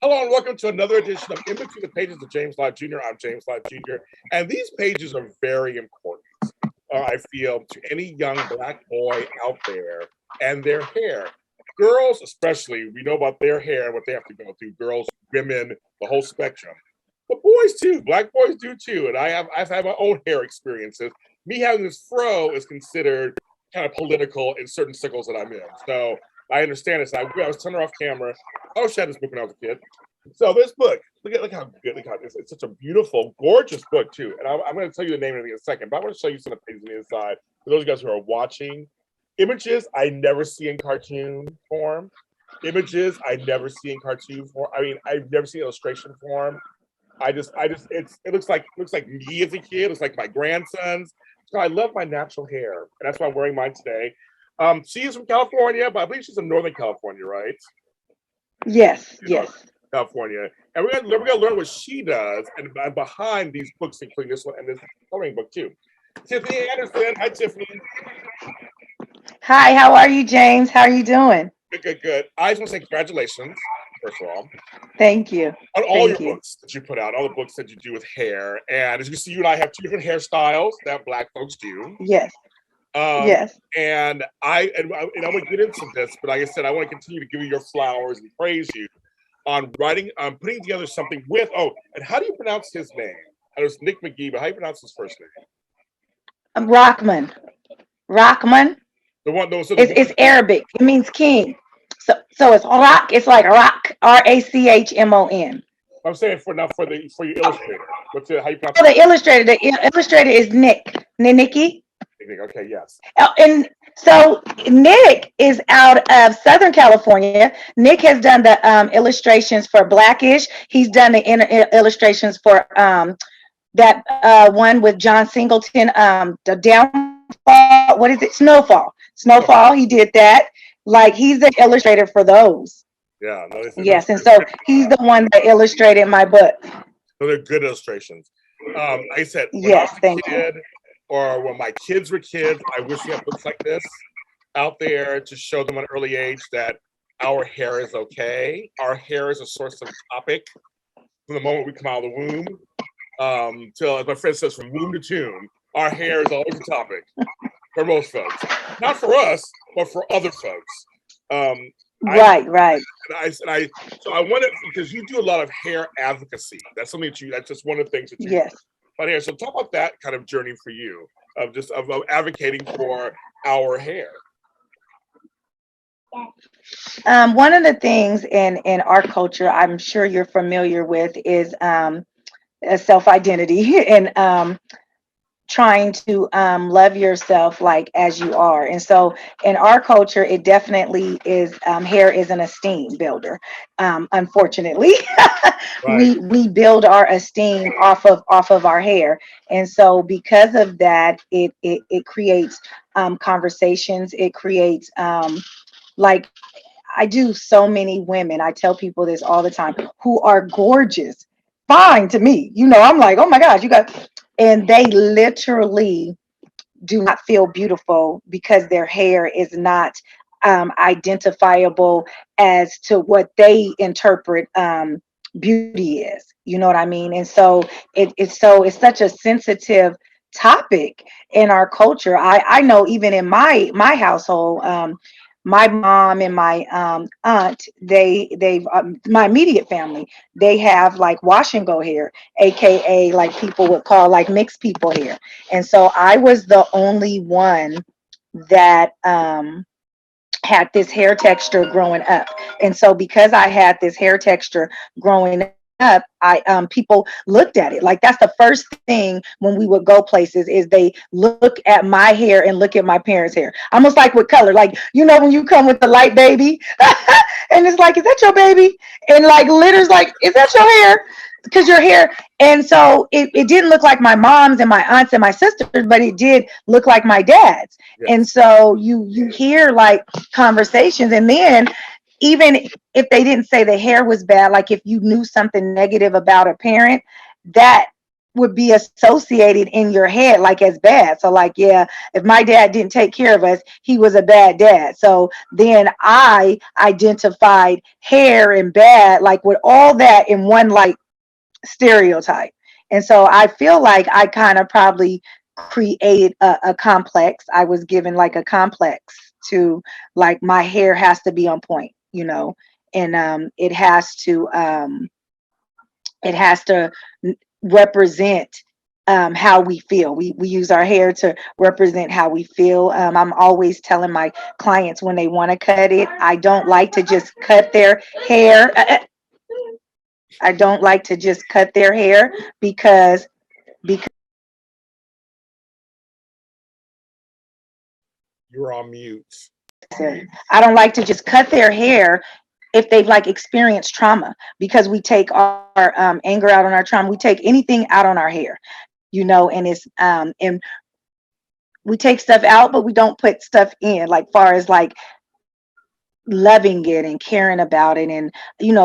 Hello and welcome to another edition of In Between the Pages of James Lott Jr. I'm James Lott Jr. And these pages are very important, I feel, to any young Black boy out there and their hair. Girls, especially, we know about their hair and what they have to go through. Girls, women, the whole spectrum. But boys too, Black boys do too. And I've had my own hair experiences. Me having this fro is considered kind of political in certain circles that I'm in. So I understand this. I was turning her off camera. I always had this book when I was a kid. So this book, look how good, look how it's such a beautiful, gorgeous book too. And I'm going to tell you the name of it in a second, but I want to show you some of the pages on the inside for those of you guys who are watching. Images I never see in cartoon form. Images I never see in cartoon form. I mean, I've never seen illustration form. It looks like me as a kid. It looks like my grandsons. So I love my natural hair, and that's why I'm wearing mine today. She is from California, but I believe she's from Northern California, right? Yes, yes. California. And we're gonna learn what she does and behind these books, including this one and this coloring book too. Tiffany Anderson. Hi, Tiffany. Hi, how are you, James? How are you doing? Good. I just want to say congratulations, first of all, Thank you. on all your books that you put out, all the books that you do with hair. And as you see, you and I have two different hairstyles that Black folks do. Yes. Yes. And I'm going to get into this, but like I said, I want to continue to give you your flowers and praise you on putting together something with, and how do you pronounce his name? I know it's Nick McGee, but how do you pronounce his first name? Rockman. The one, it's Arabic. It means king. So it's rock. It's like rock. RACHMON. I'm saying for your illustrator. How you pronounce it? The illustrator is Nikki. Okay, yes. And so Nick is out of Southern California. Nick has done the illustrations for Blackish. He's done the illustrations for that one with John Singleton, the downfall. What is it? Snowfall. He did that. Like, he's the illustrator for those. Yeah. No, yes, and so he's the one that illustrated my book. So they're good illustrations. Like I said, yes, thank you. Or when my kids were kids, I wish we had books like this out there to show them at an early age that our hair is okay. Our hair is a source of topic from the moment we come out of the womb till, as my friend says, from womb to tomb. Our hair is always a topic for most folks. Not for us, but for other folks. Right. So I wanted, because you do a lot of hair advocacy. That's something that's just one of the things that you do. But here, so talk about that kind of journey for you of advocating for our hair. One of the things in our culture, I'm sure you're familiar with, is self-identity and trying to love yourself like as you are. And so in our culture, it definitely is, hair is an esteem builder. Unfortunately, right. we build our esteem off of our hair. And so because of that, it creates conversations. It creates like, I do so many women, I tell people this all the time, who are gorgeous, fine to me. I'm like, oh my gosh, you got, and they literally do not feel beautiful because their hair is not identifiable as to what they interpret beauty is. You know what I mean? And so it's such a sensitive topic in our culture. I know even in my household, my mom and my aunt, they've my immediate family, they have like wash and go hair, aka like people would call like mixed people hair. And so I was the only one that had this hair texture growing up. And so because I had this hair texture growing up, people looked at it like that's the first thing when we would go places, is they look at my hair and look at my parents' hair, almost like with color, like when you come with the light baby and it's like, is that your baby? And like litter's like, is that your hair? Because your hair. And so it didn't look like my mom's and my aunts and my sisters, but it did look like my dad's. Yes. And so you hear like conversations, and then even if they didn't say the hair was bad, like if you knew something negative about a parent, that would be associated in your head like as bad. So like, yeah, if my dad didn't take care of us, he was a bad dad. So then I identified hair and bad, like with all that in one like stereotype. And so I feel like I kind of probably created a complex. I was given like a complex to like my hair has to be on point, and it has to represent how we feel. We use our hair to represent how we feel. I'm always telling my clients when they want to cut it, I don't like to just cut their hair. I don't like to just cut their hair because You're on mute. I don't like to just cut their hair if they've like experienced trauma, because we take our anger out on our trauma. We take anything out on our hair, and and we take stuff out, but we don't put stuff in, like far as like loving it and caring about it and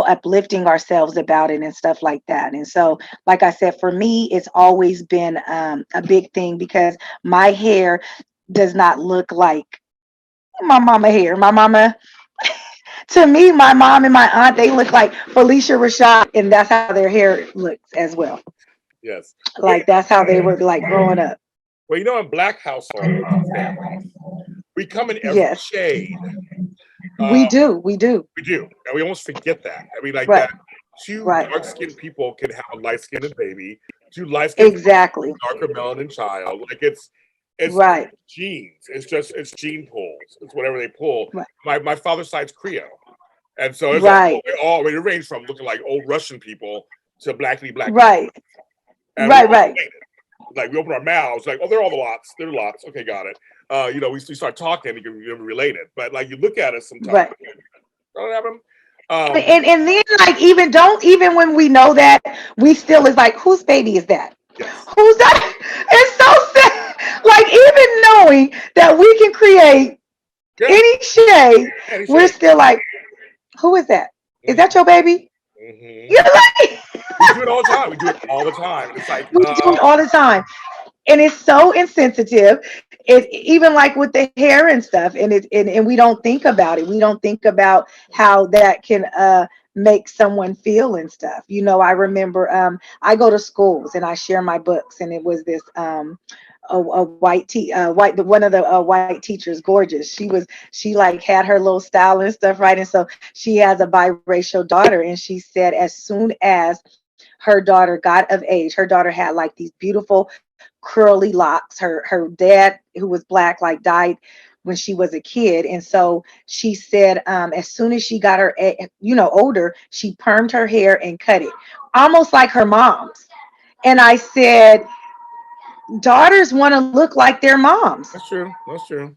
uplifting ourselves about it and stuff like that. And so like I said, for me it's always been a big thing, because my hair does not look like my mama hair. My mama, to me, my mom and my aunt, they look like Felicia Rashad, and that's how their hair looks as well. Yes. Like that's how they were like growing up. Well, in Black households and families, we come in every Yes, shade. we do. We do. We do, and we almost forget that. I mean, like Right. that. Two Right. dark-skinned people can have a light-skinned baby. Two light-skinned people Exactly. have a darker melanin child. Like it's Right. genes. It's gene pulls. It's whatever they pull. Right. My father's side's Creole, and so it's Right. all it range from looking like old Russian people to black people, Right. and we're Right. all Right. related. Like we open our mouths, like, oh, they're all the lots. They're lots. Okay, got it. We start talking, you're related. But like you look at us sometimes, Right. don't have them. And then like even when we know that, we still is like, whose baby is that? Yes. Who's that? It's so sad. Like even knowing that we can create Yeah. any shade, Any we're shade. still like, who is that? Is that your baby? Mm-hmm. You're like, We do it all the time. We do it all the time. It's like, we do it all the time. And it's so insensitive. It even like with the hair and stuff, and we don't think about it. We don't think about how that can make someone feel and stuff. I remember I go to schools and I share my books, and it was this a white one of the white teachers, gorgeous. She like had her little style and stuff, right? And so she has a biracial daughter, and she said as soon as her daughter got of age, her daughter had like these beautiful curly locks. Her dad, who was black, like died when she was a kid, and so she said as soon as she got her older, she permed her hair and cut it almost like her mom's. And I said, daughters want to look like their moms. That's true. That's true.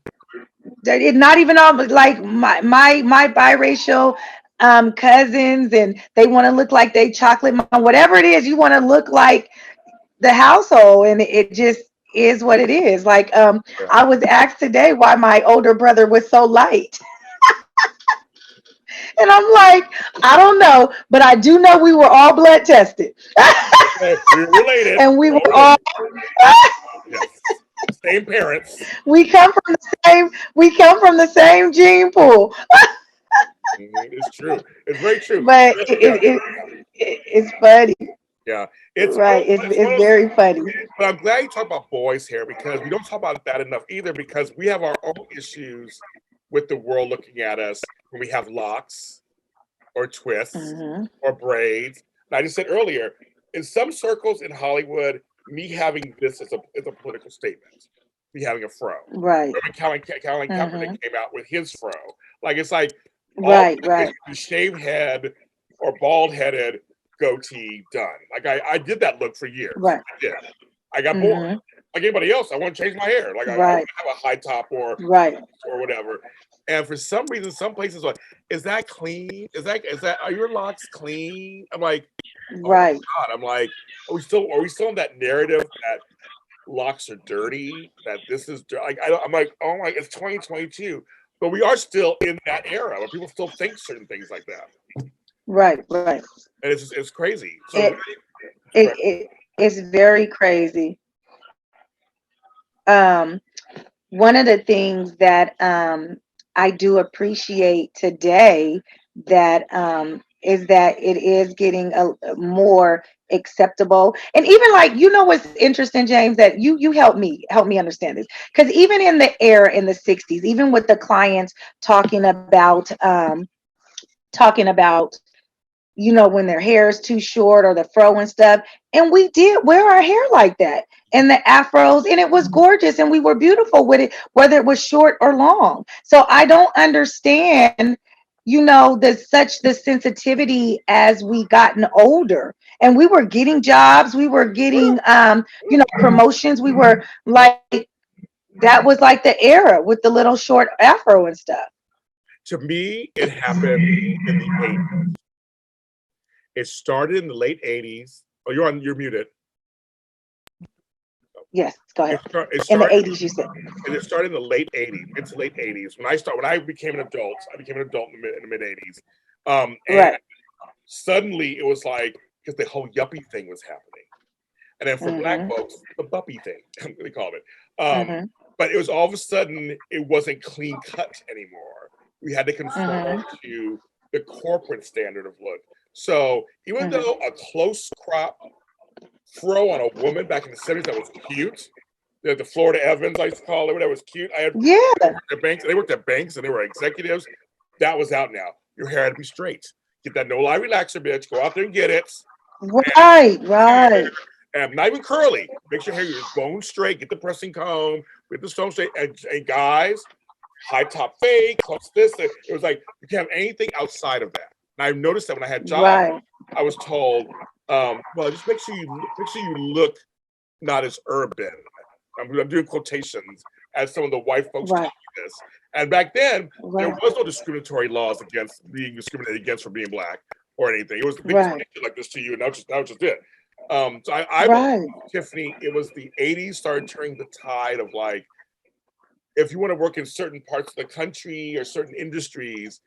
It not even all, but like my biracial cousins, and they want to look like they chocolate mom, whatever it is. You want to look like the household, and it just is what it is. Like Yeah. I was asked today why my older brother was so light. And I'm like, I don't know, but I do know we were all blood tested. Okay, we're related. And we We're were all all related. Yes. Same parents. we come from the same gene pool. It's true. It's very true. But Yeah. it's funny. Yeah. It's one Right. of, it's one It's of those. very funny. But I'm glad you talk about boys hair, because we don't talk about that enough either, because we have our own issues with the world looking at us when we have locks or twists Hmm. or braids. And I just said earlier, in some circles in Hollywood, me having this is a political statement. Me having a fro. Right. Remember Colin Hmm. Kaepernick came out with his fro. Like it's like all Right. Right. shaved head or bald headed goatee done. Like I did that look for years. Right. I did. I got bored. Hmm. Like anybody else, I want to change my hair. Like I want Right. to have a high top Right. or whatever. And for some reason, some places are like, is that clean? Is that are your locks clean? I'm like, oh my Right. God. I'm like, are we still in that narrative that locks are dirty? That this is like I'm like, oh my, it's 2022. But we are still in that era where people still think certain things like that. Right. Right. And it's crazy. So It, it, it, It's very crazy. Um, One of the things that I do appreciate today that is that it is getting a more acceptable. And even like, you know what's interesting, James, that you help me understand this, because even in the era in the 60s, even with the clients talking about when their hair is too short or the fro and stuff. And we did wear our hair like that and the afros, and it was gorgeous and we were beautiful with it, whether it was short or long. So I don't understand, the sensitivity as we gotten older. And we were getting jobs, we were getting promotions. We were like, that was like the era with the little short afro and stuff. To me, it happened in the 80s. It started in the late 80s. Oh, you're muted. Yes, go ahead. It In the started 80s, you said. and it started in the late 80s, mid to late 80s. When I became an adult, I became an adult in the mid 80s. And Right. suddenly it was like, because the whole yuppie thing was happening. And then for black Mhm. folks, the buppy thing, they called it. Mhm. But it was all of a sudden, it wasn't clean cut anymore. We had to conform Mhm. to the corporate standard of look. So even Mhm. though a close crop fro on a woman back in the 70s that was cute, the Florida Evans, I used to call it, that was cute. I had Yeah. at banks, they worked at banks and they were executives. That was out now. Your hair had to be straight. Get that no lie relaxer, bitch. Go out there and get it. Right. Right. And not even curly. Make sure your hair is bone straight. Get the pressing comb. Get the stone straight. And guys, high top fade, close this. It was like you can't have anything outside of that. And I've noticed that when I had jobs, Right. I was told, well, just make sure you look not as urban. I'm doing quotations as some of the white folks taught Right. me this. And back then, there Right. was no discriminatory laws against being discriminated against for being black or anything. It was they just Right. did like this to you, and that was just it. So I believe, Right. Tiffany, it was the '80s started turning the tide of like, if you want to work in certain parts of the country or certain industries,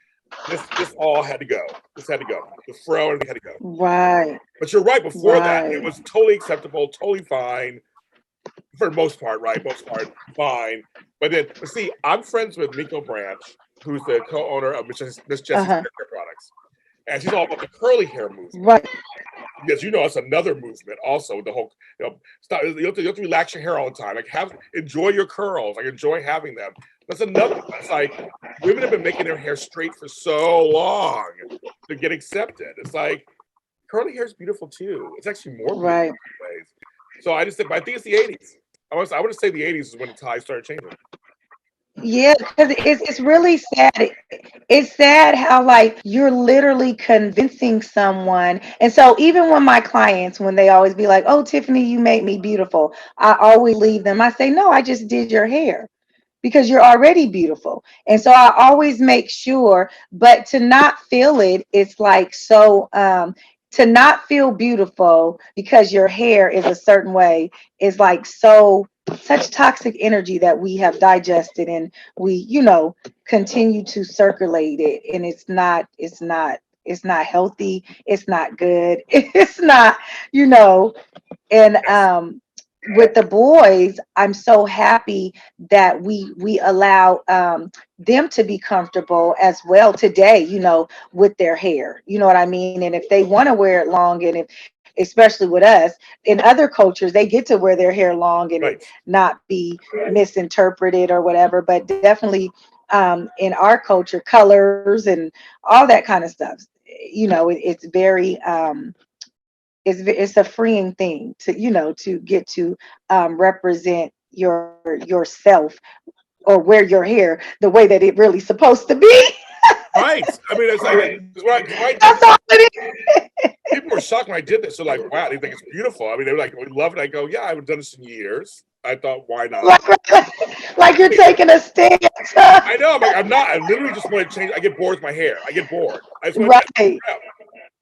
this all had to go. This had to go. The fro, everything had to go. Right. But you're right. Before that, it Right. was totally acceptable, totally fine for the most part, right? Most part, fine. But see, I'm friends with Miko Branch, who's the co-owner of Miss Jessie's Uh-huh. Hair Care Products, and she's all about the curly hair movement. Right. Because that's another movement. Also, the whole stop. You have to relax your hair all the time. Like enjoy your curls. Like enjoy having them. That's another one. It's like women have been making their hair straight for so long to get accepted. It's like curly hair is beautiful too. It's actually more beautiful Right. in ways. So I just think, but I think it's the '80s. I would say the '80s is when the tide started changing. Yeah, because it's really sad. It's sad how like you're literally convincing someone. And so even when my clients, when they always be like, "Oh, Tiffany, you made me beautiful," I always leave them. I say, "No, I just did your hair." Because you're already beautiful. And so I always make sure, but to not feel it, it's like so to not feel beautiful because your hair is a certain way is like such toxic energy that we have digested, and we, continue to circulate it, and it's not healthy, it's not good, it's not, you know, and Yes, with the boys, I'm so happy that we allow them to be comfortable as well today, with their hair. You know what I mean? And if they want to wear it long, and if especially with us, in other cultures, they get to wear their hair long and it right. not be misinterpreted or whatever. But definitely in our culture, colors and all that kind of stuff. It's very it's a freeing thing to to get to represent yourself or wear your hair the way that it really supposed to be. Right. I mean, it's like because when I did That's this, all it people were shocked when I did this. They're like, "Wow, they think it's beautiful." I mean, they were like, "We love it." I go, "Yeah, I haven't done this in years." I thought, "Why is. not?" Like you're I taking a stance. I know. I'm like, I'm not. I literally just want to change. I get bored with my hair. I get bored. I just want to Right. out.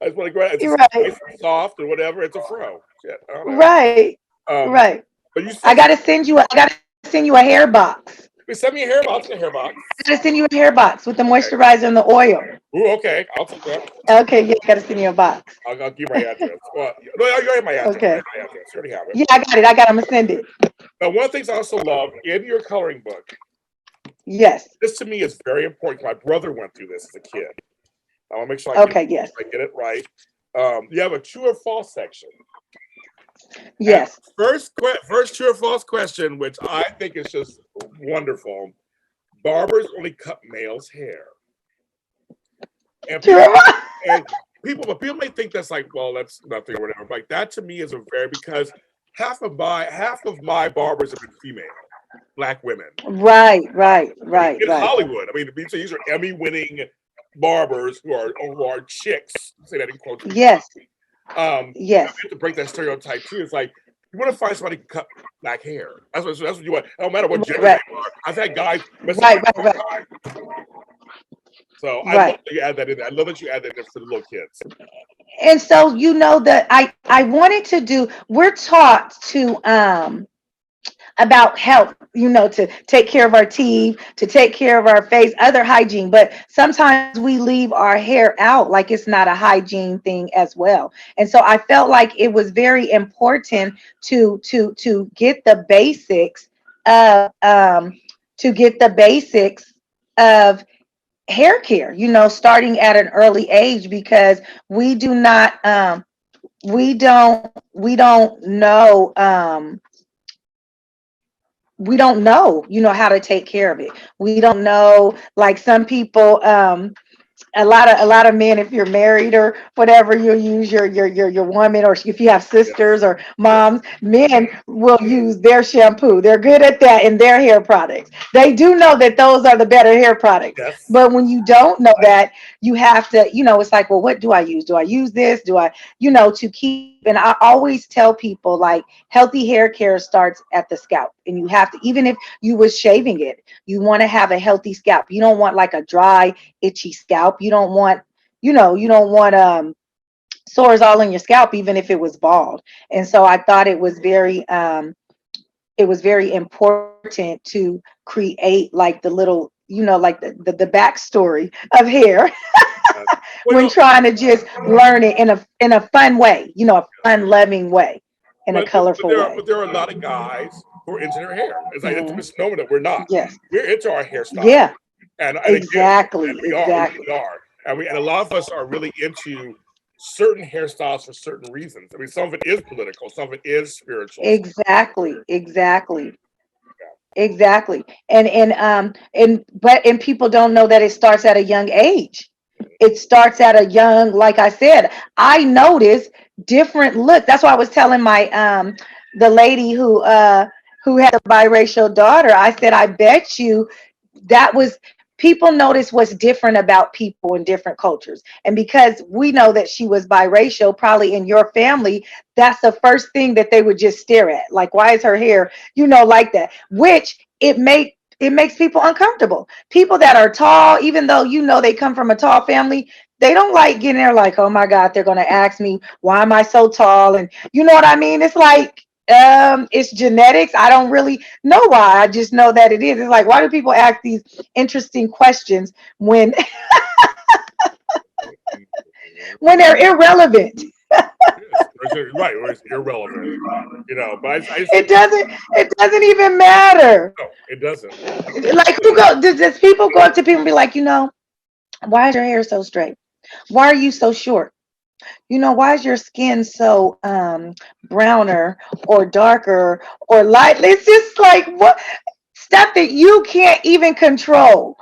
I just want to go out. It's You're just right. nice and soft or whatever. It's a fro. Shit, I don't know. Right. Um, Right. but you I said gotta send you a hair box. Send me a hair box. A hair box. I gotta send you a hair box with the Okay. moisturizer and the oil. Ooh, okay. I'll take that. Okay, yeah, I gotta send you a box. I'll give my address. Well, no, you already have my address. I Okay. have my address. You already have it. Yeah, I got it. I got. I'm gonna send it. Now, one of the things I also love in your coloring book, Yes. this to me is very important. My brother went through this as a kid. I want to make sure Okay. Yes. I get it right. You have a true or false section. And Yes. first true or false question, which I think is just wonderful. Barbers only cut males' hair. And True. but people may think that's like, well, that's nothing or whatever. Like that to me is a very because half of my barbers have been female, black women. Right. Right. I mean, Right. in Right. Hollywood. I mean, these are Emmy-winning barbers who are chicks. Say that in quotes. Yes. We Yes. have to break that stereotype too. It's like you want to find somebody who can cut black hair. That's what you want. No matter what gender Right. they are. I've had guys mess up Right. my Right. hair. So I love Right. that you add that in there. I love that you add that in for the little kids. And so you know that I wanted to do. We're taught to about health, you know, to take care of our teeth, to take care of our face, other hygiene. But sometimes we leave our hair out like it's not a hygiene thing as well. And so I felt like it was very important to get the basics of to get the basics of hair care, you know, starting at an early age because we do not we don't know we don't know, you know, how to take care of it. We don't know, like some people, a lot of men, if you're married or whatever, you'll use your woman, or if you have Yeah, sisters or yeah, moms, men will use their shampoo. They're good at that in their hair products. They do know that those are the better hair products. yes. But when you don't know that, you have to, you know, it's like, well, what do I use? Do I use this? Do I, you know, to keep, and I always tell people like healthy hair care starts at the scalp. And you have to, even if you was shaving it, you want to have a healthy scalp. You don't want like a dry, itchy scalp. You don't want, you know, you don't want sores all in your scalp, even if it was bald. And so I thought it was very important to create like the little, you know, like the backstory of hair Uh, well, when trying to just learn it in a fun way, you know, a fun loving way, in a colorful way. but there are a lot of guys who are into their hair. It's like it's a Mhm. misnomer that we're not. Yes. We're into our hairstyle, Yeah. and again, Exactly. we Exactly. really are, and a lot of us are really into certain hairstyles for certain reasons. I mean, some of it is political, some of it is spiritual. Exactly. Exactly. Exactly. And people don't know that it starts at a young age. It starts at a young, like I said, I noticed different looks. That's why I was telling my the lady who had a biracial daughter, I said, I bet you that was people notice what's different about people in different cultures. And because we know that she was biracial, probably in your family, that's the first thing that they would just stare at. Like, why is her hair, you know, like that? Which it makes people uncomfortable. People that are tall, even though you know they come from a tall family, they don't like getting there like, oh my God, they're gonna ask me why am I so tall? And you know what I mean? It's like it's genetics. I don't really know why. I just know that it is. It's like, why do people ask these interesting questions when when they're irrelevant? Right, or it's irrelevant, you know. But I just It think doesn't even matter. no, it doesn't. Like who go does people go up to people and be like, you know, why is your hair so straight? Why are you so short? You know, why is your skin so browner or darker or light? It's just like what stuff that you can't even control.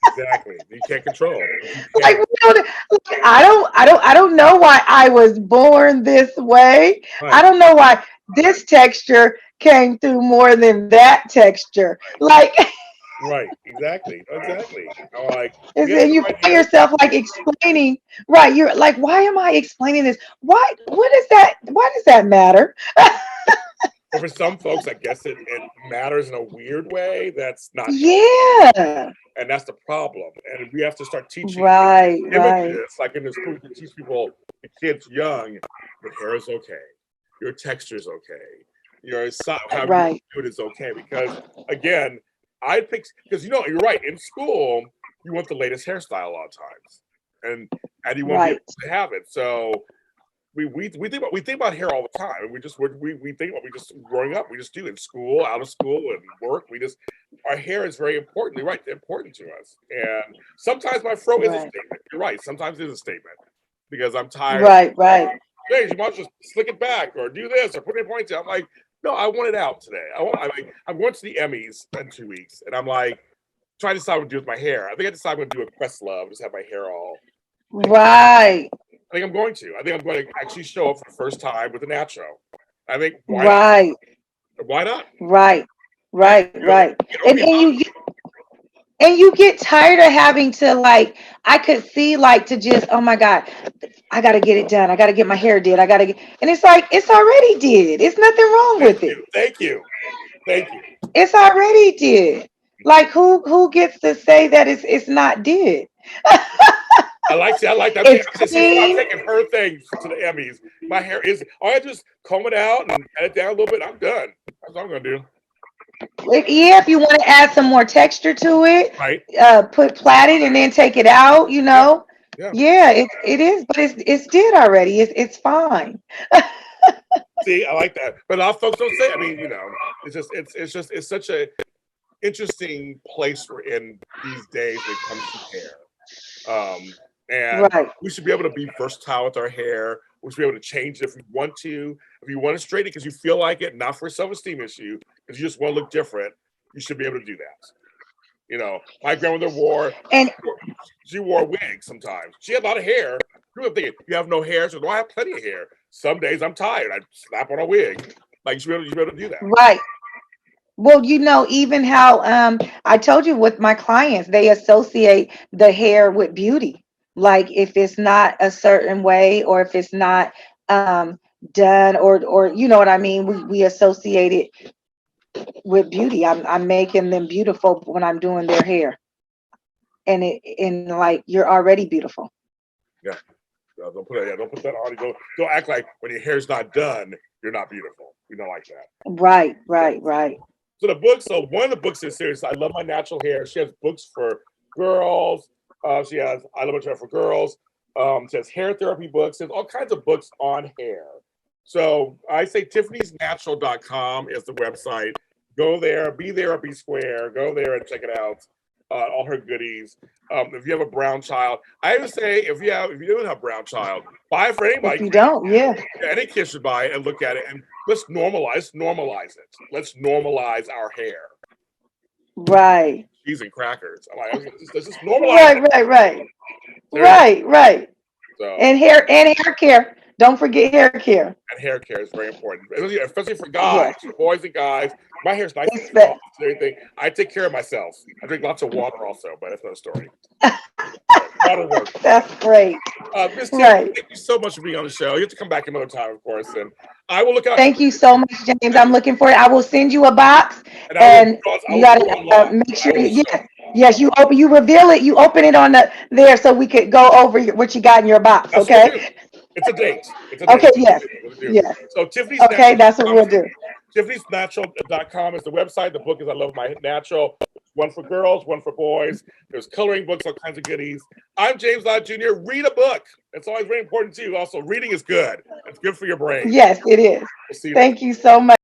Exactly, you can't control it. You Like, can't. we don't, like, I don't know why I was born this way. I Right, don't know why this texture came through more than that texture. right, Like, right. Exactly, exactly. I'm like, we have and the you right find hair. yourself like explaining, right? You're like, why am I explaining this? Why? What is that? Why does that matter? But for some folks, I guess it matters in a weird way that's not healthy, Yeah. and that's the problem. And we have to start teaching Right. Right. images, like in the school, to teach people, the kids young, your hair is okay, your texture is okay. You know, it's not how you Right. do it is okay. Because again, I pick because you know you're right. In school, you want the latest hairstyle a lot of times, and you want to be Right. able to have it. So we think about hair all the time. We think about we just growing up. We just do in school, out of school, and work. We just our hair is very important. You're right, important to us. And sometimes my fro is a Right. statement. You're right. Sometimes it is a statement because I'm tired of Right. Right. James, you might just slick it back or do this or put it in a ponytail. I'm like, no, I want it out today. I'm going to the Emmys in 2 weeks, and I'm like trying to decide what to do with my hair. I think I decided I'm going to do a Questlove, just have my hair all. Right. I think I'm going to. I think I'm going to actually show up for the first time with a natural. I think why not? Right. Why not? Right. Right? Right. You know, Right. it don't be hot. And you get tired of having to like, I could see like to just, oh my God, I gotta get it done. I gotta get my hair did. I gotta get, and it's like it's already did. It's nothing wrong Thank with it. you. Thank you. Thank you. It's already did. Like who gets to say that it's not did? I like that. It's I'm clean. taking her thing to the Emmys. My hair is all I just comb it out and cut it down a little bit. I'm done. That's what I'm gonna do. Yeah, if you want to add some more texture to it, Right? plait it and then take it out, Yeah. Yeah. Yeah, it is, but it's did already. It's fine. See, I like that. But a lot of folks don't say it. I mean, you know, it's such a interesting place we're in these days when it comes to hair. And Right. we should be able to be versatile with our hair. We should be able to change it if we want to. If you want to straighten it because you feel like it, not for a self-esteem issue, because you just want to look different, you should be able to do that. You know, my grandmother And she wore a wig sometimes. She had a lot of hair. You were thinking, you have no hair? So, no, I have plenty of hair. Some days I'm tired. I slap on a wig. Like you should be able to do that. right. Well, even how I told you with my clients, they associate the hair with beauty. Like if it's not a certain way or if it's not done or you know what I mean, we associate it with beauty. I'm making them beautiful when I'm doing their hair. And like you're already beautiful. Yeah. Don't put that on. Don't act like when your hair's not done, you're not beautiful. We don't like that. Right, Yeah. right, right. So the book, so one of the books is serious. I love my natural hair. She has books for girls. She has I love my hair for girls. She has hair therapy books. There's all kinds of books on hair. So I say tiffany'snatural.com is the website. Go there, be there or be square. Go there and check it out. All her goodies. If you have a brown child, I would say if you don't have a brown child, buy it for anybody. If you don't, yeah. Any kid should buy it and look at it and let's normalize it. Let's normalize our hair. Right. Cheese and crackers. I'm like, let's just normalize Right, it. right, right. There you go. Right, right. So, And hair care. Don't forget hair care. and hair care is very important, especially for Yes. guys, for boys and guys. My hair's nice and It's soft and everything. I take care of myself. I drink lots of water also, but that's another story. Water works. That's great. Miss Tim, Right. thank you so much for being on the show. You have to come back another time, of course, and I will look out. Thank you so much, James. I'm looking for it. I will send you a box, And and I you will gotta go online. make sure. I will Yes. You reveal it. You open it on there so we could go over what you got in your box. That's what we'll do. Okay. It's a date. It's a date. Okay. Yes. We'll do. Yes. So Tiffany's Okay. Natural. That's what we'll do. Tiffany'sNatural.com is the website. The book is I Love My Natural. One for girls, one for boys. There's coloring books, all kinds of goodies. I'm James Lott Jr. Read a book. It's always very important too. Also, reading is good. It's good for your brain. Yes, it is. We'll see you Thank you so much.